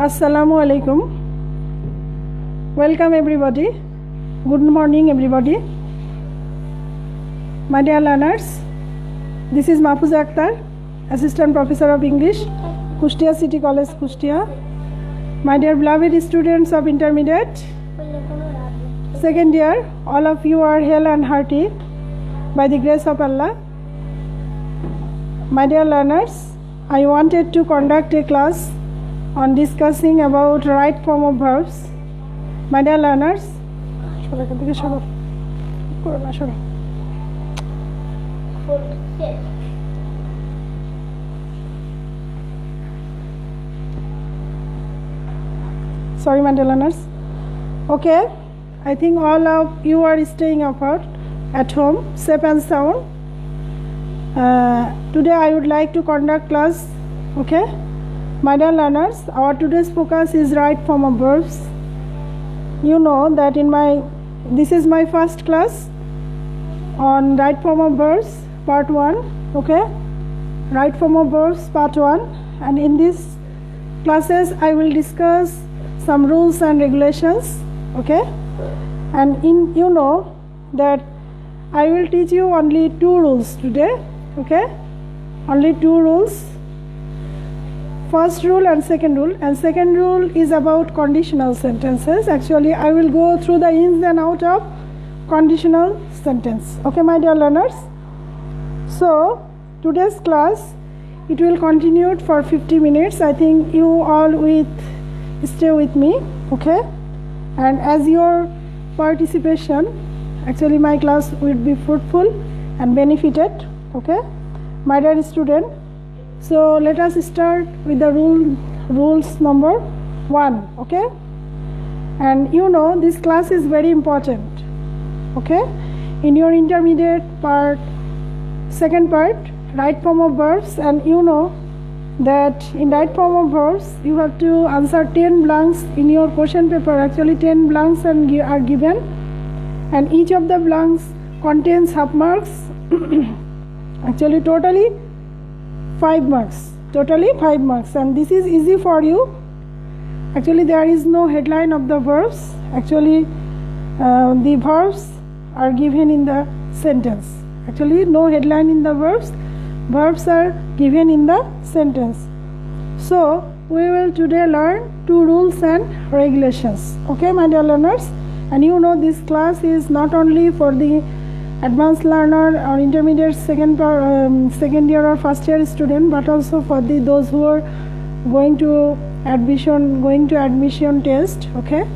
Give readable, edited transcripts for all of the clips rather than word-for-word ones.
Assalamu alaikum. Welcome everybody. Good morning everybody. My dear learners, this is Mahfuza Akhtar, Assistant Professor of English, Kushtia City College, Kushtia. My dear beloved students of intermediate, second year, all of you are hale and hearty by the grace of Allah. My dear learners, I wanted to conduct a class on discussing about right form of verbs. My dear learners, sorry my dear learners. Okay, I think all of you are staying apart at home, safe and sound. Today I would like to conduct class. Okay, my dear learners, our today's focus is right form of verbs. You know that this is my first class on right form of verbs part 1. Okay, right form of verbs part 1, and in these classes I will discuss some rules and regulations. Okay, and you know that I will teach you only 2 rules today. Okay, only 2 rules, first rule and second rule. And second rule is about conditional sentences. Actually I will go through the ins and out of conditional sentence. Okay my dear learners, so today's class, it will continue for 50 minutes. I think you all stay with me. Okay, and as your participation, actually my class will be fruitful and benefited. Okay my dear student, so let us start with the rules number 1. Okay, and you know this class is very important. Okay, in your intermediate part, second part, right form of verbs, and you know that in right form of verbs you have to answer 10 blanks in your question paper. Actually 10 blanks are given, and each of the blanks contains half marks. Actually totally 5 marks, and this is easy for you. Actually there is no headline of the verbs. Actually the verbs are given in the sentence. Actually no headline in the verbs are given in the sentence. So we will today learn 2 rules and regulations. Okay my dear learners, and you know this class is not only for the advanced learner or intermediate second year or first year student, but also for those who are going to admission test. Okay,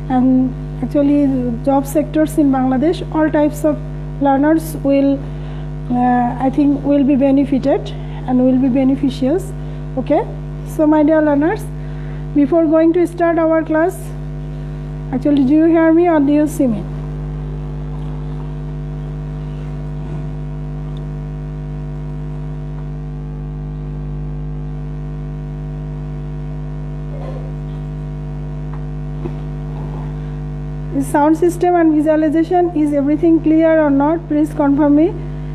and actually job sectors in Bangladesh, all types of learners will I think will be benefited and will be beneficious. Okay, so my dear learners, before going to start our class, actually do you hear me or do you see me? Is sound system and visualization, is everything clear or not? Please confirm me,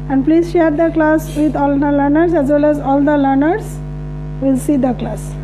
and please share the class with all the learners, as well as all the learners will see the class.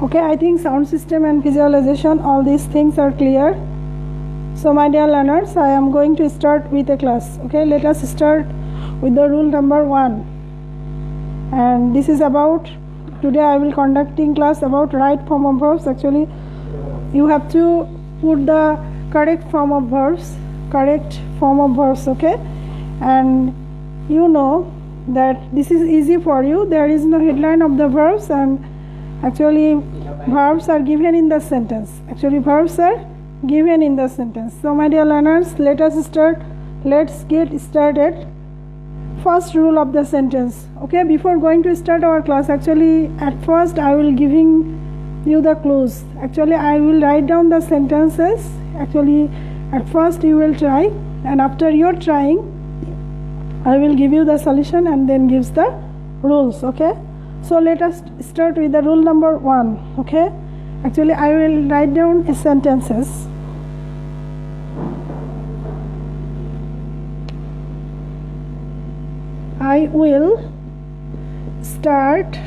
Okay, I think sound system and visualization, all these things are clear. So my dear learners, I am going to start with a class. Okay, let us start with the rule number 1, and this is about, today I will conducting class about right form of verbs. Actually you have to put the correct form of verbs. Okay, and you know that this is easy for you. There is no headline of the verbs, and actually verbs are given in the sentence. So my dear learners, let's get started. First rule of the sentence. Okay, before going to start our class, actually at first I will giving you the clues. Actually, I will write down the sentences. Actually, at first you will try, and after your trying, I will give you the solution and then gives the rules. Okay, so let us start with the rule number 1. Okay, actually I will write down sentences. I will start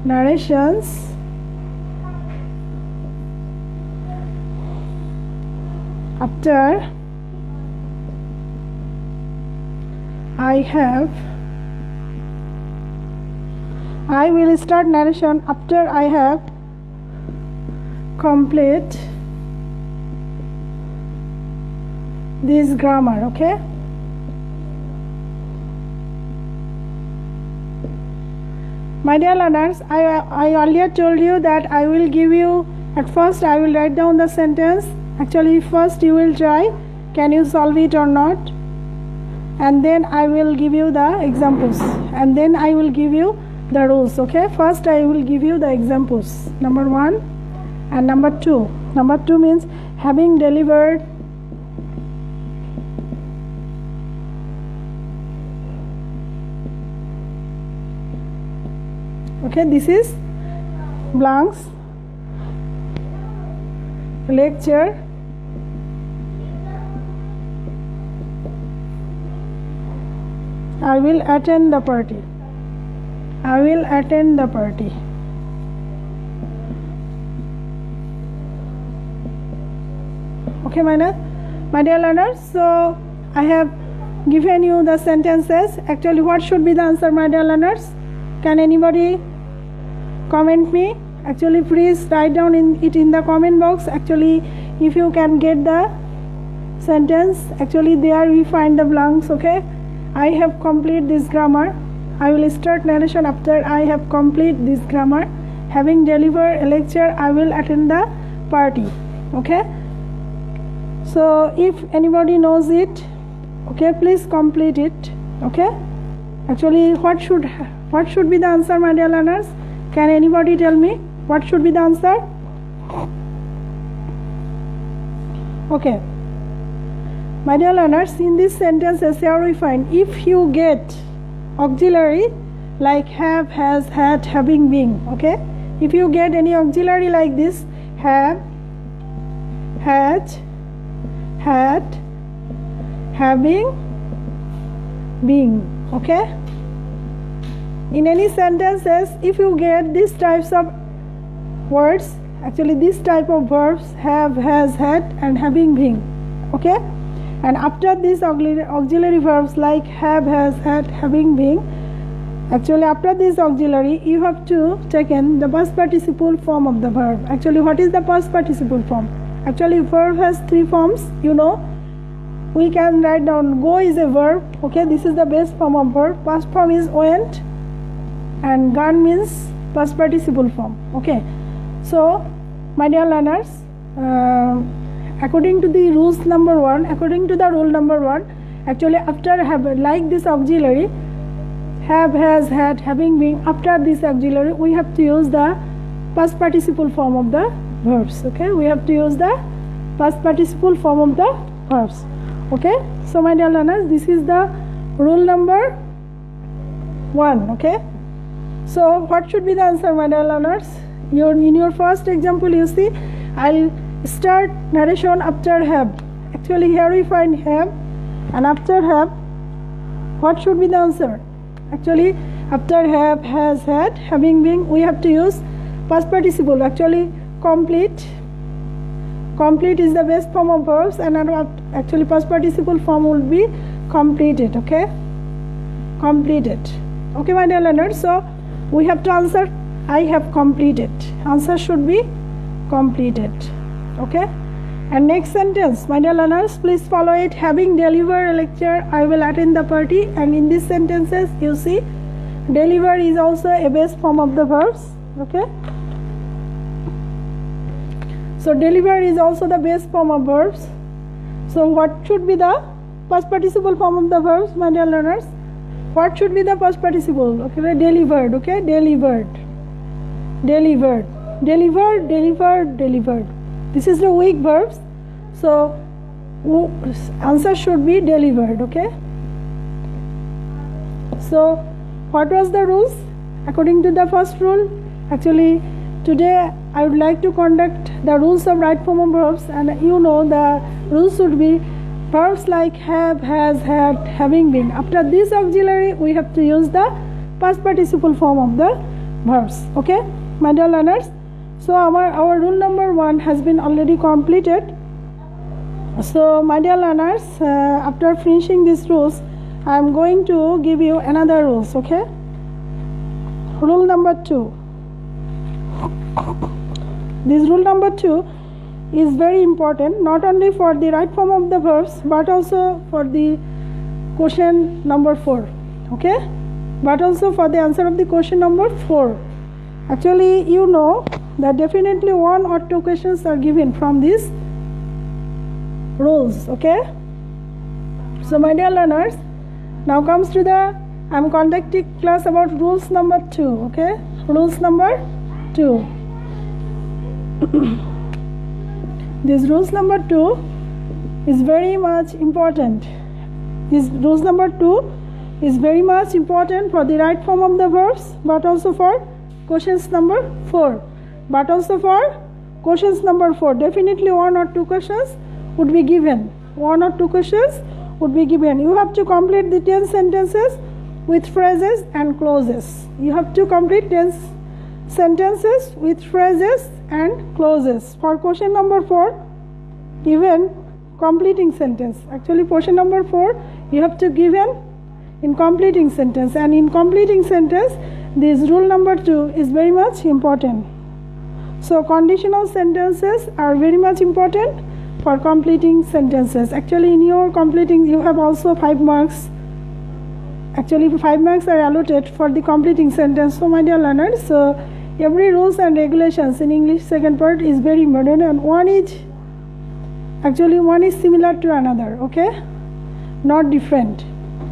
narrations after I will start narration after I have complete this grammar. Okay, my dear learners, I earlier told you that I will give you, at first I will write down the sentence. Actually, first you will try, can you solve it or not, and then I will give you the examples, and then I will give you the rules. Okay, first I will give you the examples, number 1 and number 2. Number 2 means having delivered okay, this is blanks lecture I will attend the party. I will attend the party. Okay, my dear learners, so I have given you the sentences. Actually, what should be the answer, my dear learners? Can anybody comment me? Actually, please write down it in the comment box. Actually, if you can get the sentence, actually there we find the blanks. Okay, I have complete this grammar. I will start narration after I have complete this grammar. Having delivered a lecture, I will attend the party. Okay, so if anybody knows it, okay, please complete it. Okay, actually what should be the answer, my dear learners? Can anybody tell me what should be the answer? Okay, my dear learners, in this sentence here we find, if you get auxiliary like have, has, had, having, been. Okay, if you get any auxiliary like this, have, had, having, being. Okay, in any sentences, if you get these types of words, actually this type of verbs, have, has, had and having, been. Okay, and after these auxiliary verbs like have, has, had, having, been, actually after this auxiliary you have to take in the past participle form of the verb. Actually, what is the past participle form? Actually, verb has 3 forms. You know, we can write down go is a verb. Okay, this is the base form of verb. Past form is went, and gone means past participle form. Okay, so my dear learners, according to the rules number 1, according to the rule number 1, actually after have like this auxiliary have, has, had, having, been, after this auxiliary we have to use the past participle form of the verbs. Okay, we have to use the past participle form of the verbs. Okay, so my dear learners, this is the rule number 1. Okay, so what should be the answer, my dear learners? In your first example, you see, I'll start narration after have. Actually, here we find have, and after have, what should be the answer? Actually, after have, has, had, having, been, we have to use past participle. Actually, complete is the best form of verbs, and actually past participle form will be completed. Okay, completed. Okay, my dear learners, so we have to answer I have completed. Answer should be completed. Okay, and next sentence, my dear learners, please follow it. Having delivered a lecture, I will attend the party. And in these sentences, you see, deliver is also a base form of the verbs. Okay, so deliver is also the base form of verbs. So what should be the past participle form of the verbs, my dear learners? What should be the past participle? Okay, delivered. Okay, delivered. delivered, delivered, delivered. This is the weak verbs. So answer should be delivered. Okay. So what was the rules? According to the first rule, actually today I would like to conduct the rules of right form of verbs, and the rules should be verbs like have, has, had, having been. After this auxiliary we have to use the past participle form of the verbs. Okay, my dear learners. So our rule number 1 has been already completed. So my dear learners, after finishing these rules, I am going to give you another rules. Okay, rule number 2. This rule number 2 is very important, not only for the right form of the verbs but also for the question number 4. Okay, but also for the answer of the question number 4. Actually that definitely 1 or 2 questions are given from these rules. Okay, so my dear learners, now comes to the I am conducting class about rules number 2. Okay, rules number 2. This rules number 2 is very much important. This rules number 2 is very much important for the right form of the verbs, but also for questions number 4. But also for questions number 4, definitely 1 or 2 questions would be given. 1 or 2 questions would be given. You have to complete the 10 sentences with phrases and clauses. You have to complete 10 sentences with phrases and clauses. For question number 4, even completing sentence. Actually, question number 4, you have to give in completing sentence, and in completing sentence, this rule number 2 is very much important. So conditional sentences are very much important for completing sentences. Actually, in your completing, you have also 5 marks. Actually, 5 marks are allotted for the completing sentence. So my dear learners, so every rules and regulations in English second part is very important, and one is similar to another. Okay, not different.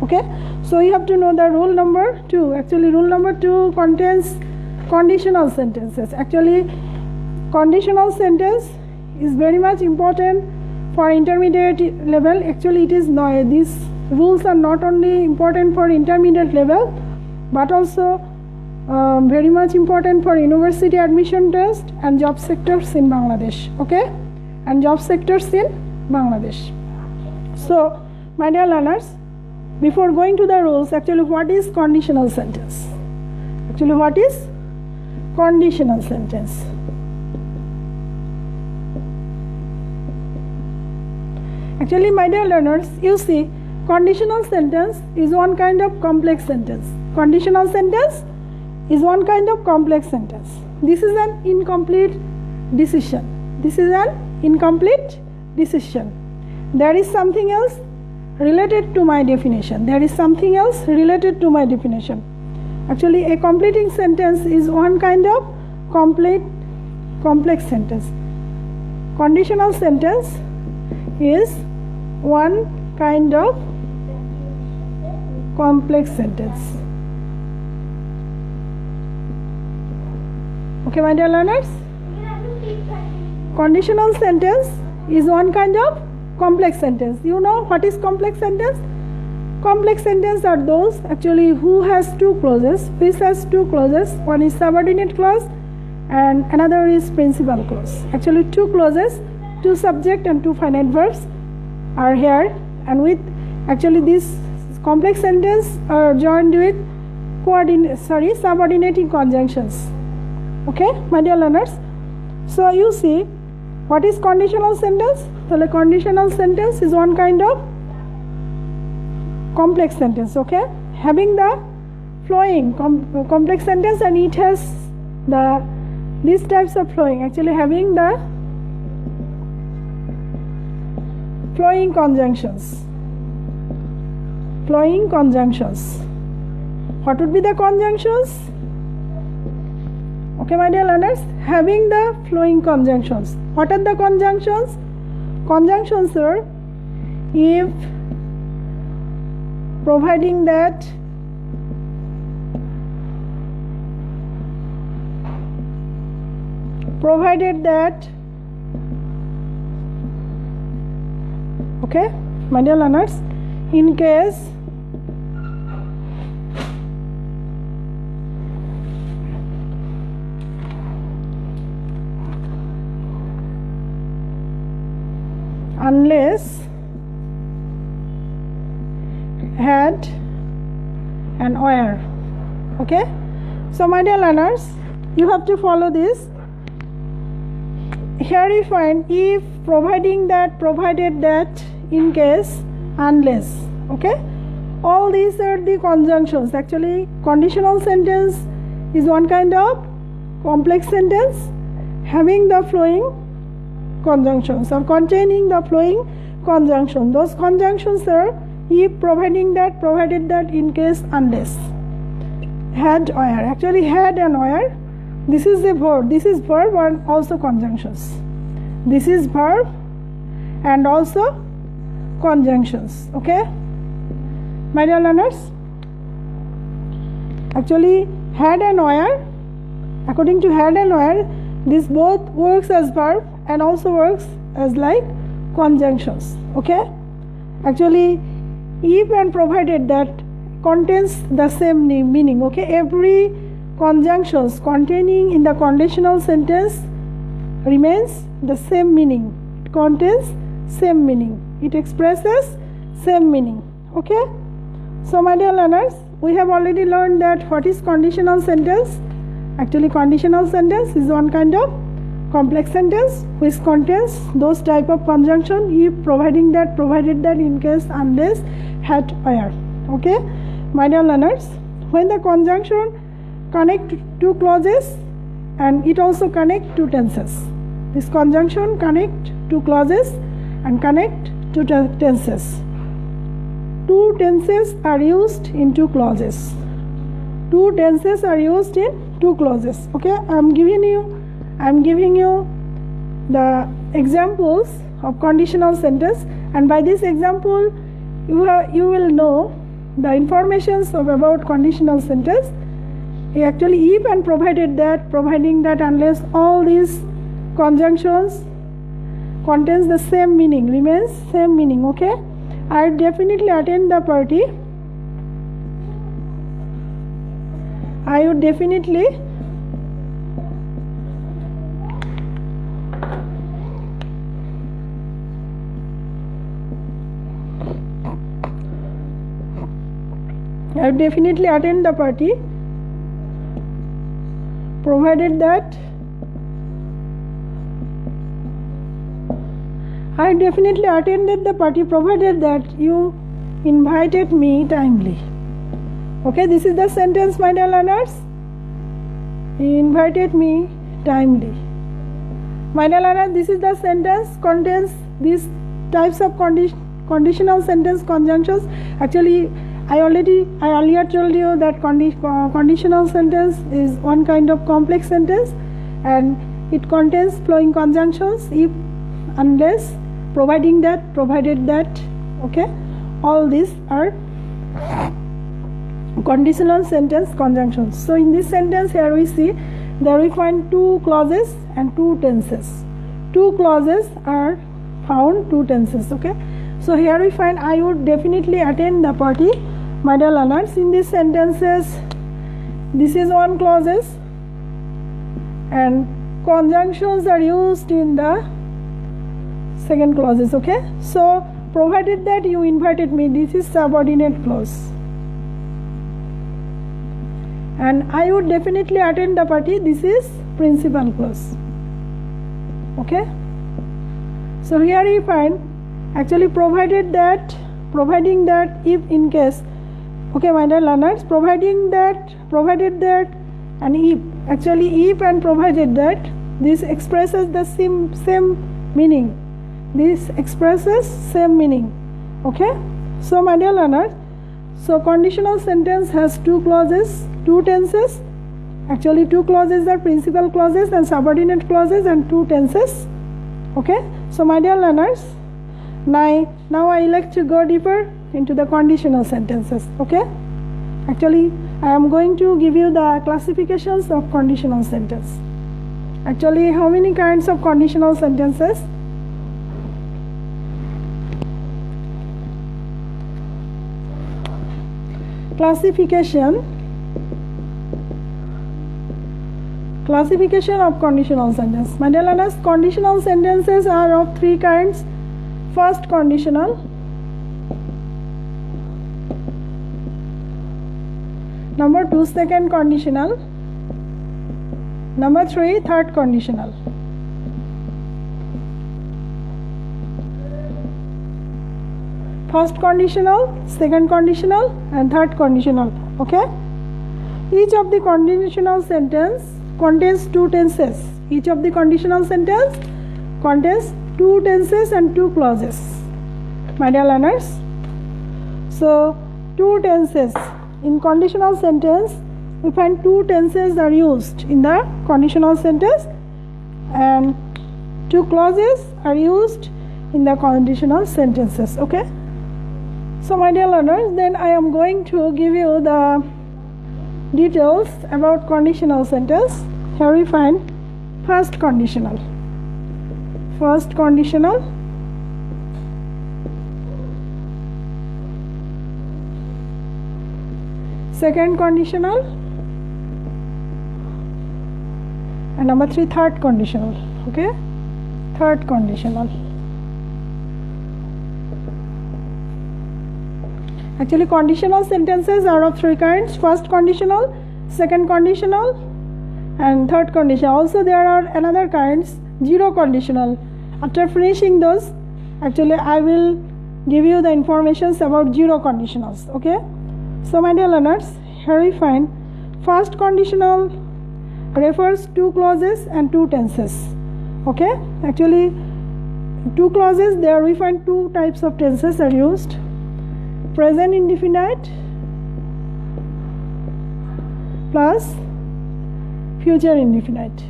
Okay, so you have to know the rule number 2. Actually, rule number 2 contains conditional sentences. Actually, conditional sentence is very much important for intermediate level. Actually, it is not. These rules are not only important for intermediate level, but also very much important for university admission test and job sectors in Bangladesh. Okay, and job sectors in Bangladesh. So my dear learners, before going to the rules, actually what is conditional sentence? Actually, what is conditional sentence? Actually, my dear learners, you see, conditional sentence is one kind of complex sentence. Conditional sentence is one kind of complex sentence. This is an incomplete decision. This is an incomplete decision. There is something else related to my definition. There is something else related to my definition. Actually, a completing sentence is one kind of complex sentence. Conditional sentence is one kind of complex sentence. Okay, my dear learners, conditional sentence is one kind of complex sentence. You know what is complex sentence? Complex sentence are those actually who has 2 clauses. Which has 2 clauses? One is subordinate clause and another is principal clause. Actually 2 clauses, 2 subject and 2 finite verbs are here, and with actually this complex sentence are joined with subordinating conjunctions. Okay, my dear learners. So you see, what is conditional sentence? So the conditional sentence is one kind of complex sentence. Okay, having the flowing complex sentence, and it has these types of flowing. Actually, having the flowing conjunctions. Flowing conjunctions. What would be the conjunctions? Okay, my dear learners, having the flowing conjunctions. What are the conjunctions? Conjunctions are if, providing that, provided that, okay, my dear learners, in case unless had and where. Okay, so my dear learners, you have to follow this. Here we find if, providing that, provided that, in case, unless. Okay, all these are the conjunctions. Actually, conditional sentence is one kind of complex sentence having the flowing conjunctions or containing the flowing conjunction. Those conjunctions are if, providing that, provided that, in case, unless, had, where. Actually, had and where, this is a verb. This is verb and also conjunctions. This is verb and also conjunctions. Okay, my dear learners, actually had and where, according to had and where, this both works as verb and also works as like conjunctions. Okay, actually if and provided that contains the same meaning. Okay, every conjunctions containing in the conditional sentence remains the same meaning. It contains same meaning, it expresses same meaning. Okay, so my dear learners, we have already learned that what is conditional sentence. Actually, conditional sentence is one kind of complex sentence which contains those type of conjunction if, providing that, provided that, in case, unless, had, where. Okay, my dear learners, when the conjunction connect two clauses and it also connect two tenses. This conjunction connect two clauses and connect two tenses. Two tenses are used in two clauses. Two tenses are used in two clauses. Okay, I am giving you the examples of conditional sentence, and by this example you will know the informations about conditional sentence. Actually, if and provided that, providing that, unless, all these conjunctions contains the same meaning, remains same meaning. Okay, I definitely attend the party. I would definitely attend the party provided that I definitely attended the party provided that you invited me timely. Okay, this is the sentence, my dear learners. You invited me timely. My dear learners, this is the sentence contains these types of conditional sentence conjunctions. Actually, I earlier told you that conditional sentence is one kind of complex sentence and it contains flowing conjunctions if, unless, providing that, provided that. Okay, all these are conditional sentence conjunctions. So in this sentence here we see there we find two clauses and two tenses. Two clauses are found, two tenses. Okay, so here we find I would definitely attend the party. My dear learners, in these sentences, this is one clauses and conjunctions are used in the second clauses. Okay, so provided that you invited me, this is subordinate clause, and I would definitely attend the party, this is principal clause. Okay, so here you find actually provided that, providing that, if, in case. Okay, my dear learners, providing that, provided that, and if. Actually, if and provided that, this expresses the same meaning. This expresses same meaning. Okay, so my dear learners, so conditional sentence has two clauses, two tenses. Actually, two clauses are principal clauses and subordinate clauses, and two tenses. Okay, so my dear learners, now I like to go deeper into the conditional sentences. Okay, actually I am going to give you the classifications of conditional sentence. Actually, how many kinds of conditional sentences? Classification of conditional sentence. My dear learners, conditional sentences are of three kinds. First, conditional. Number 2, second conditional. Number 3, third conditional. First conditional, second conditional, and third conditional. Okay? Each of the conditional sentence contains two tenses. Each of the conditional sentence contains two tenses and two clauses. My dear learners, so two tenses in conditional sentence, we find two tenses are used in the conditional sentence, and two clauses are used in the conditional sentences. Okay? So my dear learners, then I am going to give you the details about conditional sentence. Here we find first conditional. First conditional. Second conditional. And number 3, third conditional. Okay? Third conditional. Actually, conditional sentences are of three kinds. First conditional, second conditional, and third conditional. Also, there are another kinds, zero conditional. After finishing those, actually, I will give you the informations about zero conditionals. Okay? So, my dear learners, here we find first conditional refers to clauses and two tenses. Okay? Actually, two clauses, there we find two types of tenses are used. Present indefinite plus future indefinite.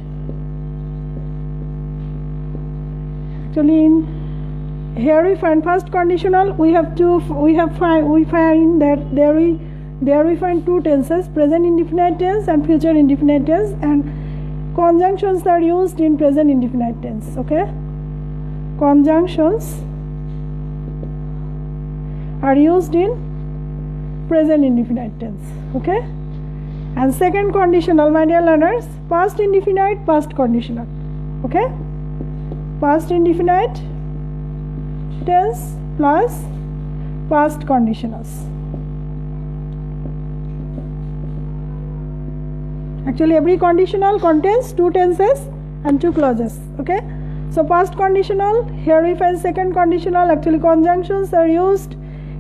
Actually, in here we find first conditional. We find that there we find two tenses: present indefinite tense and future indefinite tense, and conjunctions are used in present indefinite tense. Okay, conjunctions are used in present indefinite tense. Okay, and second conditional, my dear learners, past indefinite, past conditional. Okay, past indefinite tense plus past conditionals. Actually, every conditional contains two tenses and two clauses. Okay, so past conditional, here we find second conditional. Actually, conjunctions are used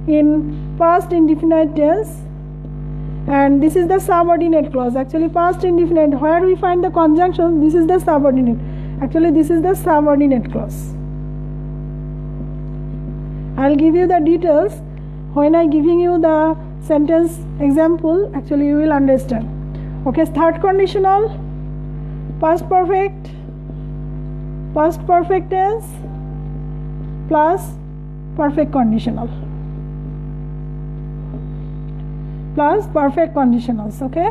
in past indefinite tense, and this is the subordinate clause. Actually, past indefinite, where we find the conjunction, this is the subordinate. Actually, this is the subordinate clause. I'll give you the details when I giving you the sentence example. Actually, you will understand. Okay, third conditional, past perfect tense plus perfect conditional plus perfect conditionals. Okay,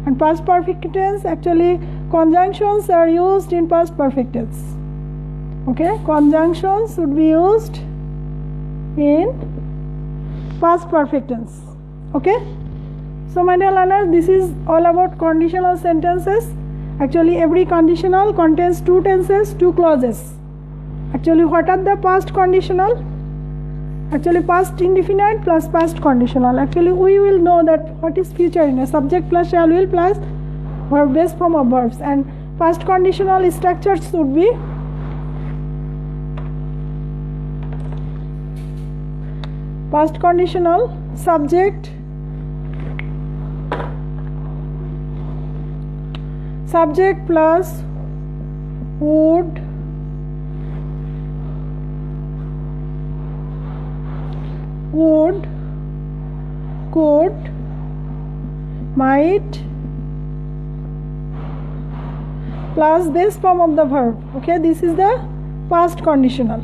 and past perfect tense, actually conjunctions are used in past perfect tense. Okay, conjunctions should be used in past perfect tense. Okay, so my dear learners, this is all about conditional sentences. Actually, every conditional contains two tenses, two clauses. Actually, what are the past conditional? Actually, past indefinite plus past conditional. Actually, we will know that what is future in a subject plus shall will plus verb base form of verbs, and past conditional structure should be past conditional subject plus would, could, might plus base form of the verb. Okay, this is the past conditional.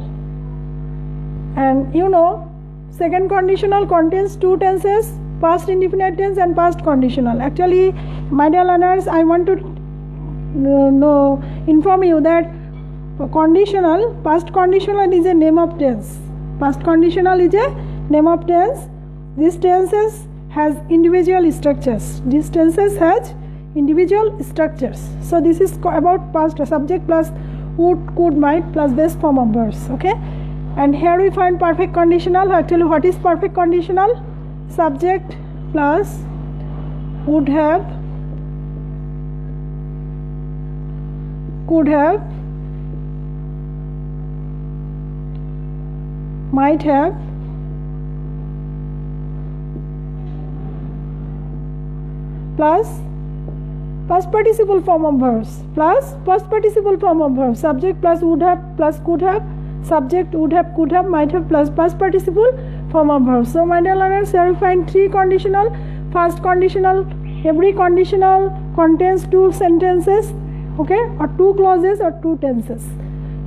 And you know, second conditional contains two tenses, past indefinite tense and past conditional. Actually, my dear learners, I want to inform you that conditional, past conditional is a name of tense. Past conditional is a name of tense. These tenses has individual structures. These tenses has individual structures. So this is about past subject plus would, could, might plus base form of verbs. Okay, and here we find perfect conditional. Actually, what is perfect conditional? Subject plus would have, could have, might have, plus past participle form of verbs, plus past participle form of verbs, subject plus would have plus could have, subject would have, could have, might have plus past participle form of verbs. So my dear learners, here we find three conditional. First conditional, every conditional contains two sentences, okay, or two clauses or two tenses.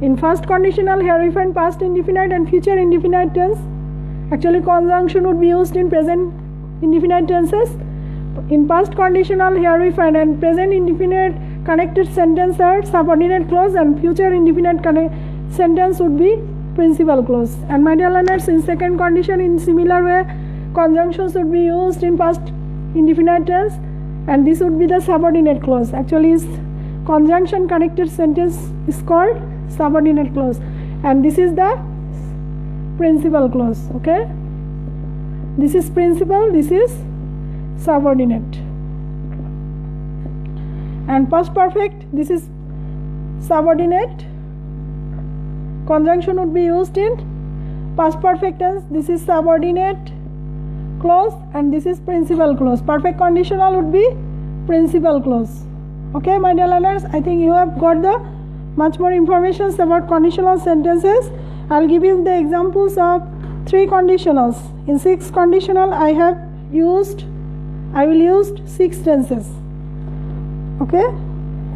In first conditional, here we find past indefinite and future indefinite tense. Actually, conjunction would be used in present indefinite tenses. In past conditional, here we find and present indefinite connected sentence are subordinate clause, and future indefinite sentence would be principal clause. And my dear learners, in second condition, in similar way, conjunctions would be used in past indefinite tense, and this would be the subordinate clause. Actually, conjunction connected sentence is called subordinate clause, and this is the principal clause. Okay, this is principal, this is subordinate. And past perfect, this is subordinate. Conjunction would be used in past perfect tense. This is subordinate clause, and this is principal clause. Perfect conditional would be principal clause. Okay, my dear learners, I think you have got the much more information about conditional sentences. I'll give you the examples of three conditionals. In six conditional, I will use six tenses. Okay,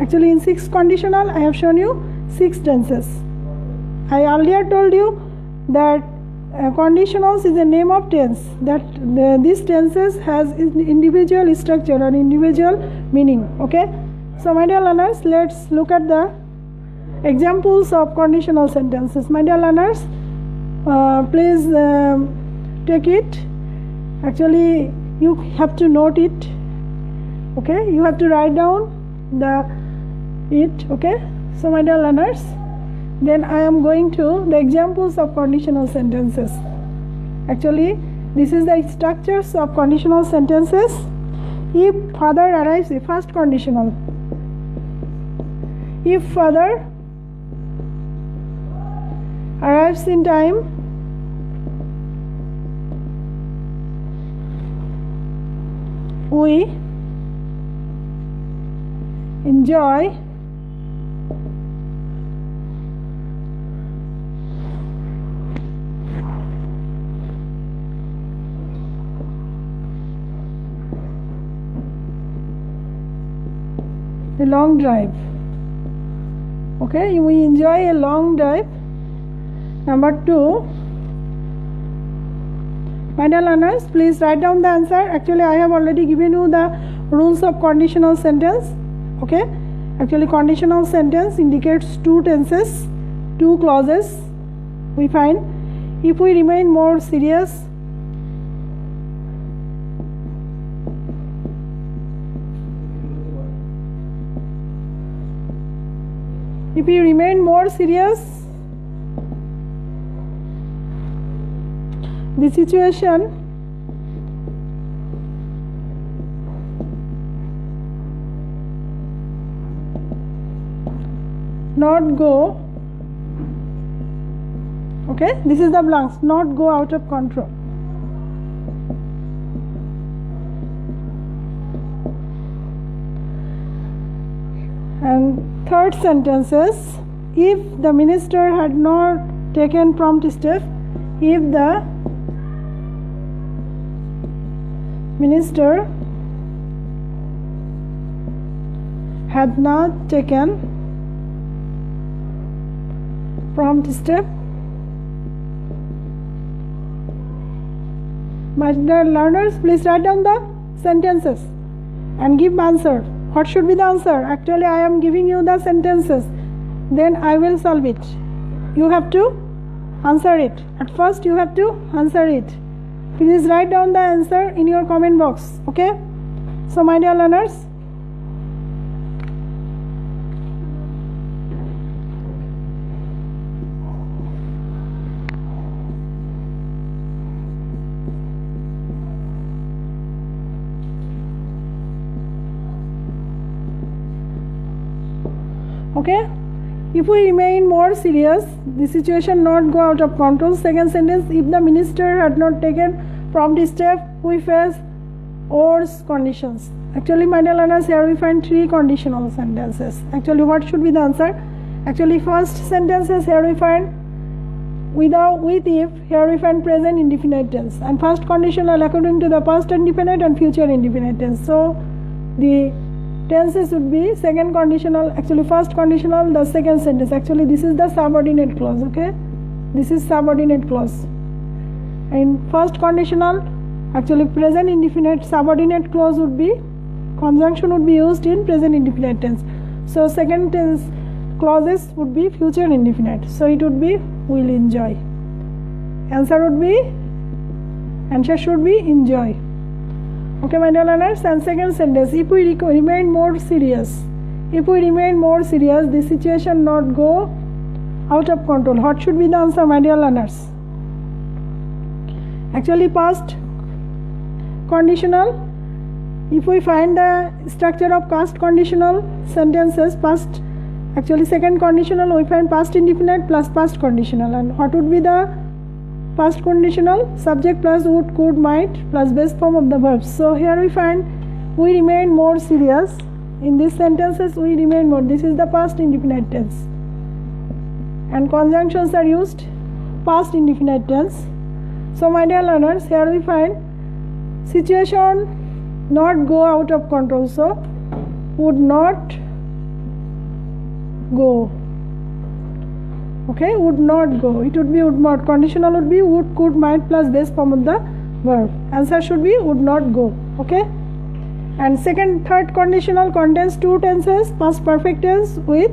actually in six conditional, I have shown you six tenses. I earlier told you that conditionals is a name of tense, that these tenses has individual structure and individual meaning. Okay, so my dear learners, let's look at the examples of conditional sentences. My dear learners, please take it. Actually, you have to note it. Okay, you have to write down it. Okay, so my dear learners, then I am going to the examples of conditional sentences. Actually, this is the structures of conditional sentences. If father arrives, the first conditional. If father arrives in time, we enjoy a long drive. Okay, we enjoy a long drive. Number two, my dear learners, please write down the answer. Actually, I have already given you the rules of conditional sentence. Okay, actually conditional sentence indicates two tenses, two clauses. We find if we remain more serious, if you remain more serious, the situation not go, okay, this is the blanks, not go out of control. And third sentence is, if the minister had not taken prompt step, if the minister had not taken prompt step. My dear learners, please write down the sentences. and give answer. What should be the answer? Actually, I am giving you the sentences. Then I will solve it. You have to answer it. At first, you have to answer it. Please write down the answer in your comment box. Okay? So, my dear learners, okay, if we remain more serious, the situation not go out of control. Second sentence, if the minister had not taken prompt step, we face worse conditions. Actually, my dear learners, here we find three conditional sentences. Actually, what should be the answer? Actually, first sentences here we find without, with, if. Here we find present indefinite tense, and first conditional according to the past indefinite and future indefinite tense. So the tenses would be second conditional, actually first conditional, the second sentence. Actually, this is the subordinate clause. Okay, this is subordinate clause. In first conditional, actually present indefinite, subordinate clause would be, conjunction would be used in present indefinite tense. So second tense clauses would be future indefinite. So it would be will enjoy. Answer would be, answer should be enjoy. Okay, my dear learners, and second sentence, if we remain more serious, if we remain more serious, the situation not go out of control. What should be the answer, my dear learners? Actually, past conditional, if we find the structure of past conditional sentences, past, actually second conditional, we find past indefinite plus past conditional. And what would be the past conditional? Subject plus would, could, might plus base form of the verbs. So here we find we remain more serious. In these sentences, we remain more. This is the past indefinite tense. And conjunctions are used past indefinite tense. So my dear learners, here we find situation not go out of control. So would not go. Okay, would not go. It would be would not. Conditional would be would, could, might plus base form of the verb. Answer should be would not go. Okay. And third conditional contains two tenses, past perfect tense with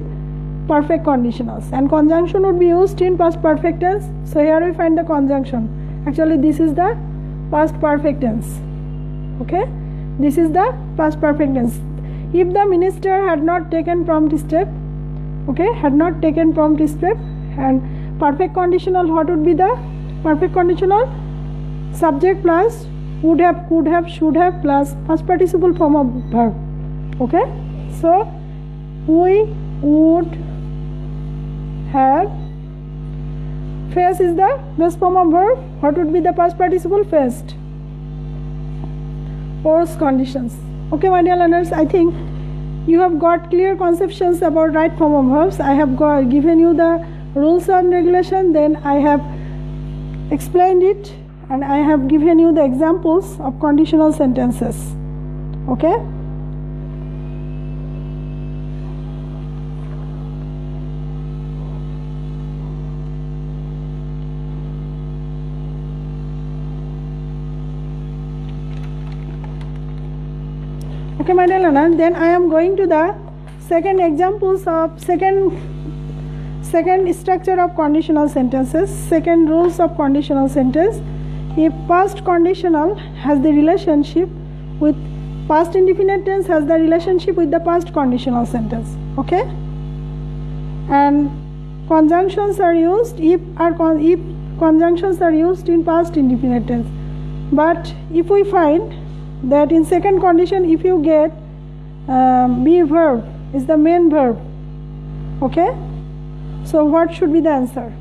perfect conditionals. And conjunction would be used in past perfect tense. So here we find the conjunction. Actually, this is the past perfect tense. Okay. This is the past perfect tense. If the minister had not taken prompt step, okay, had not taken prompt step. And perfect conditional, what would be the perfect conditional? Subject plus would have, could have, should have plus past participle form of verb. Okay, so we would have, face is the base form of verb. What would be the past participle? Faced. Worse conditions. Okay, my dear learners, I think you have got clear conceptions about right form of verbs. I have given you the rules and regulation, then I have explained it, and I have given you the examples of conditional sentences. Okay. Okay, my dear learners, then I am going to the second examples of second structure of conditional sentences, second rules of conditional sentence. If past conditional has the relationship with past indefinite tense, has the relationship with the past conditional sentence. Okay, and conjunctions are used if conjunctions are used in past indefinite tense. But if we find that in second condition, if you get be verb is the main verb, okay, so what should be the answer?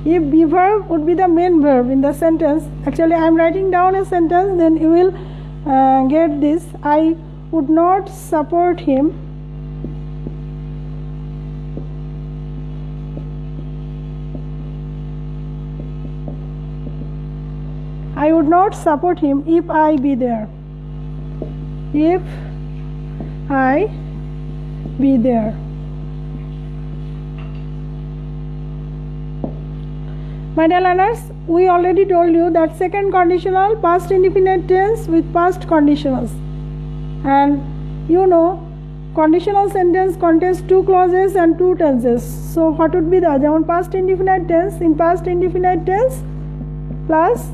If be verb would be the main verb in the sentence, actually I am writing down a sentence, then you will get this: I would not support him I would not support him if I be there. If I be there. My dear learners, we already told you that second conditional past indefinite tense with past conditionals, and you know conditional sentence contains two clauses and two tenses. So what would be the যেমন past indefinite tense, in past indefinite tense plus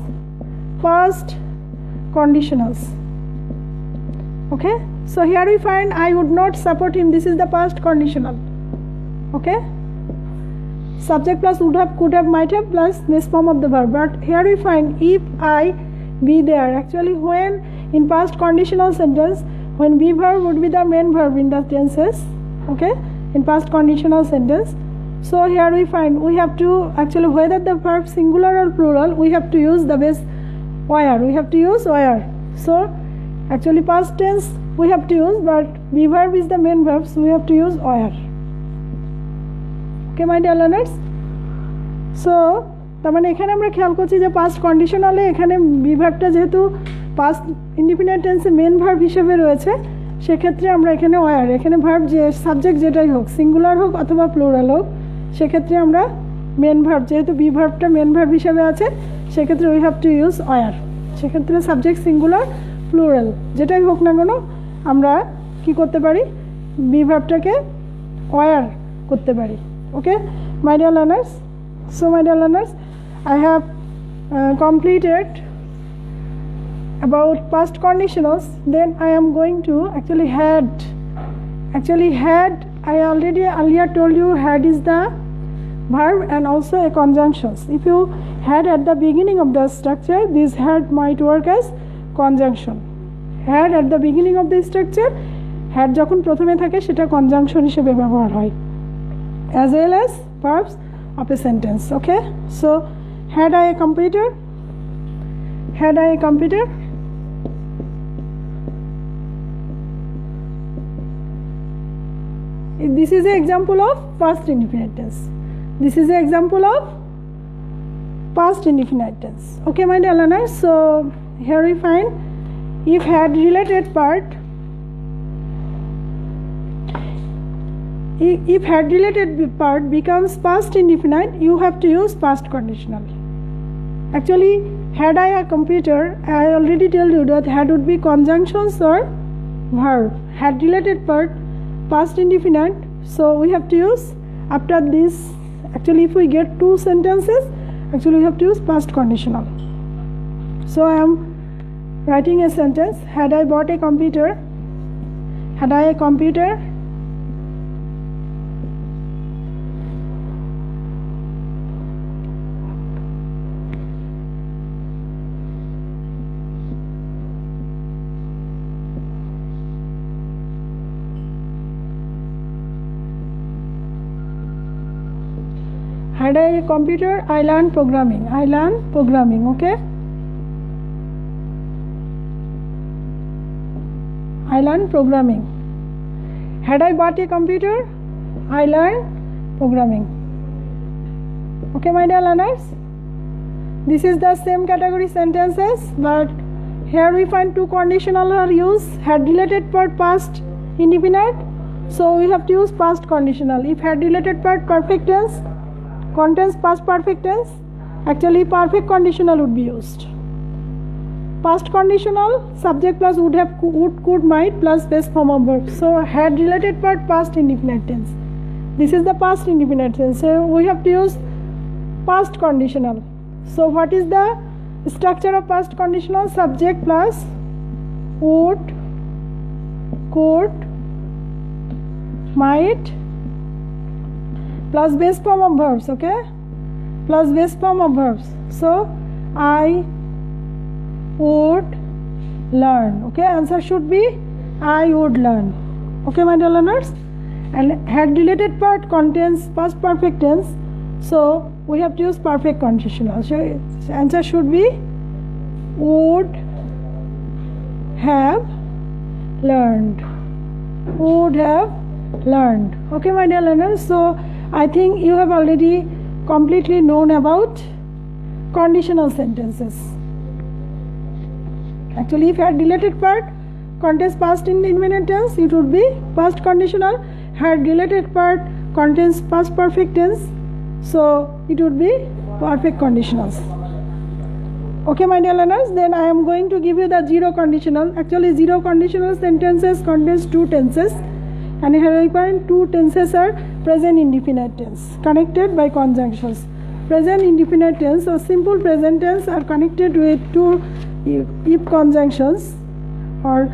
past conditionals. Okay, so here we find I would not support him. This is the past conditional. Okay, subject plus would have, could have, might have plus base form of the verb. But here we find if I be there. Actually, when in past conditional sentence, when be verb would be the main verb in the tenses. Okay, in past conditional sentence. So here we find we have to actually, whether the verb singular or plural, we have to use the base where. We have to use where. So actually past tense we have to use, but be verb is the main verb, so we have to use where. Okay, my dear learners. So তার মানে এখানে আমরা খেয়াল করছি যে past কন্ডিশনালে এখানে B ভার্বটা যেহেতু past indefinite টেন্সে মেন ভার্ব হিসেবে রয়েছে, সেক্ষেত্রে আমরা এখানে ওয়ার, এখানে ভার্ব যে সাবজেক্ট যেটাই হোক, সিঙ্গুলার হোক অথবা প্লুরাল হোক, সেক্ষেত্রে আমরা মেন ভার্ব, যেহেতু বি ভার্বটা মেন ভার্ব হিসেবে আছে, সেক্ষেত্রে we have to use were. সেক্ষেত্রে সাবজেক্ট সিঙ্গুলার প্লুরাল যেটাই হোক না কেন আমরা কি করতে পারি, বি ভার্বটাকে ওয়ার করতে পারি। ওকে my dear learners, so my dear learners, I have completed about past conditionals. Then I am going to actually had I already earlier told you had is the verb and also a conjunctions. If you had at the beginning of the structure, this had might work as conjunction. Had at the beginning of the structure, had যখন প্রথমে থাকে সেটা conjunction হিসেবে ব্যবহার হয়, as well as verbs of a sentence. Okay, so had I a computer, had I a computer, this is an example of past indefinite tense. This is an example of past indefinite tense. Okay, my dear learners, so here we find if had related part, if had related part becomes past indefinite, you have to use past conditional. Actually, had I a computer, I already told you that had would be conjunctions or verb. Had related part past indefinite, so we have to use after this. Actually, if we get two sentences, actually we have to use past conditional. So I am writing a sentence: had I bought a computer, had I a computer, had I a computer, I learned programming. I learned programming. Okay, I learned programming. Had I bought a computer, I learned programming. Okay, my dear learners, this is the same category sentences, but here we find two conditional are used. Had related part past indefinite, so we have to use past conditional. If had related part perfect tense contains past perfect tense, actually perfect conditional would be used. Past conditional subject plus would have, would, could, might plus base form of verb. So had related part past indefinite tense. This is the past indefinite tense, so we have to use past conditional. So what is the structure of past conditional? Subject plus would, could, might plus base form of verbs. Okay, plus base form of verbs. So I would learn. Okay, answer should be I would learn. Okay, my dear learners, and had related part contains past perfect tense, so we have to use perfect conditional. So answer should be would have learned, would have learned. Okay, my dear learners, so I think you have already completely known about conditional sentences. Actually, if had related part contains past indefinite tense, it would be past conditional. Had related part contains past perfect tense, so it would be perfect conditionals. Okay, my dear learners, then I am going to give you the zero conditional. Actually, zero conditional sentences contains two tenses, and here we find two tenses are present indefinite tense connected by conjunctions. Present indefinite tense or simple present tense are connected with two if conjunctions, or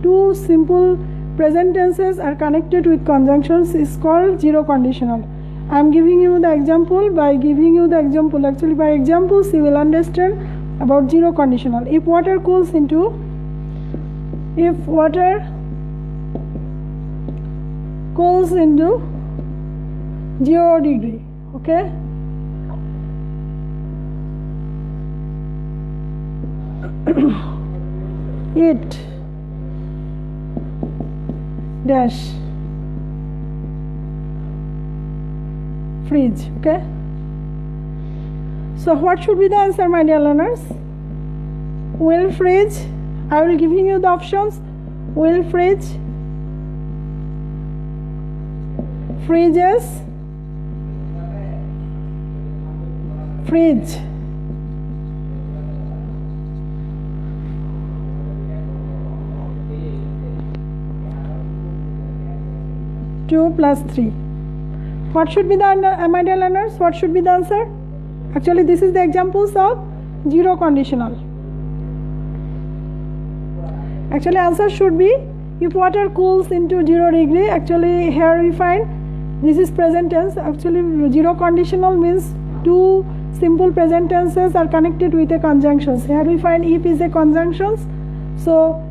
two simple present tenses are connected with conjunctions is called zero conditional. I am giving you the example. By giving you the example, actually by examples you will understand about zero conditional. If water cools into 0 degree, okay, it dash freeze. Okay, so what should be the answer, my dear learners? Will freeze. I will giving you the options. Will freeze, freezes, freeze. Two plus three. What should be the my dear learners? What should be the answer? Actually, this is the examples of zero conditional. Actually, answer should be if water cools into 0 degree. Actually, here we find this is present tense. Actually, zero conditional means two simple present tenses are connected with a conjunctions. Here we find if is a conjunctions. So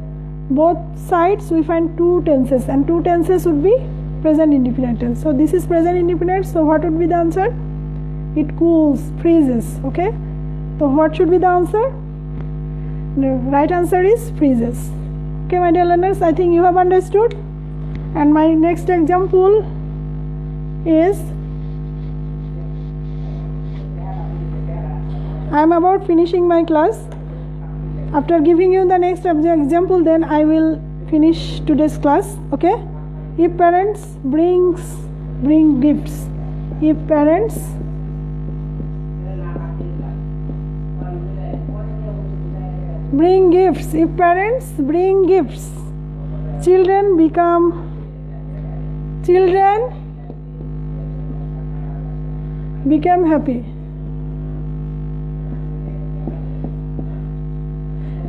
both sides we find two tenses, and two tenses would be present indefinite tense. So this is present indefinite. So what would be the answer? It cools, freezes. Okay. So what should be the answer? The right answer is freezes. Okay, my dear learners, I think you have understood. And my next example is, I am about finishing my class. After giving you the next example, then I will finish today's class. Okay. If parents bring gifts, if parents bring gifts, if parents bring gifts, children become happy.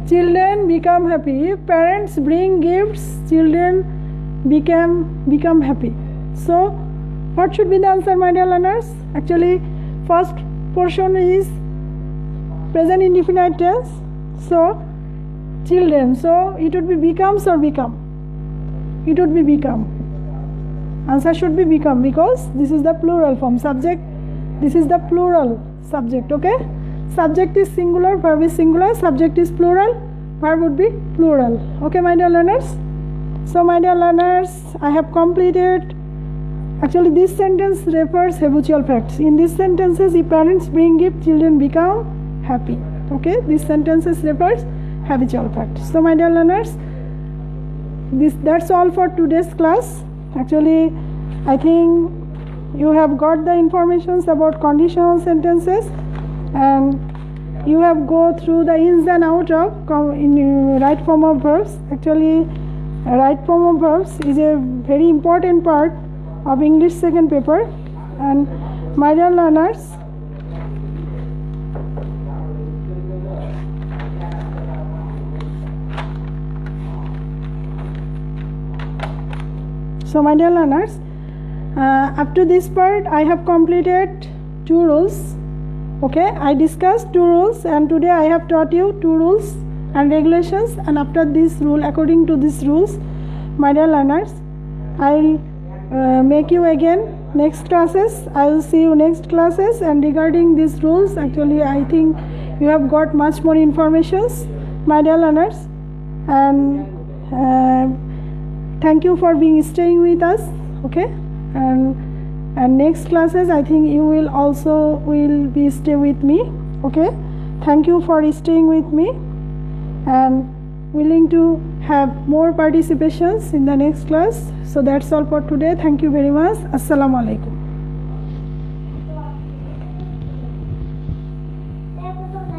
Children become happy. If parents bring gifts, children become happy. So what should be the answer, my dear learners? Actually, first portion is present indefinite tense. So children, so it would be becomes or become? It would be become. Answer should be become, because this is the plural form. Subject, this is the plural subject. Okay, subject is singular, verb is singular, subject is plural, verb would be plural. Okay, my dear learners. So my dear learners, I have completed. Actually, this sentence refers habitual facts. In these sentences, if parents bring gift, children become happy. Okay, these sentences refers habitual facts. So my dear learners, that's all for today's class. Actually, I think you have got the informations about conditional sentences, and you have go through the ins and out of right form of verbs. Actually, right form of verbs is a very important part of English second paper. And my dear learners, up to this part I have completed 2 rules. Okay, I discussed 2 rules, and today I have taught you 2 rules and regulations. And after this rule, according to these rules, my dear learners, I will make you again next classes. I will see you next classes. And regarding these rules, actually I think you have got much more informations, my dear learners. And thank you for staying with us. Okay, and next classes I think you will also be stay with me. Okay, thank you for staying with me and willing to have more participations in the next class. So that's all for today. Thank you very much. Assalamu alaikum.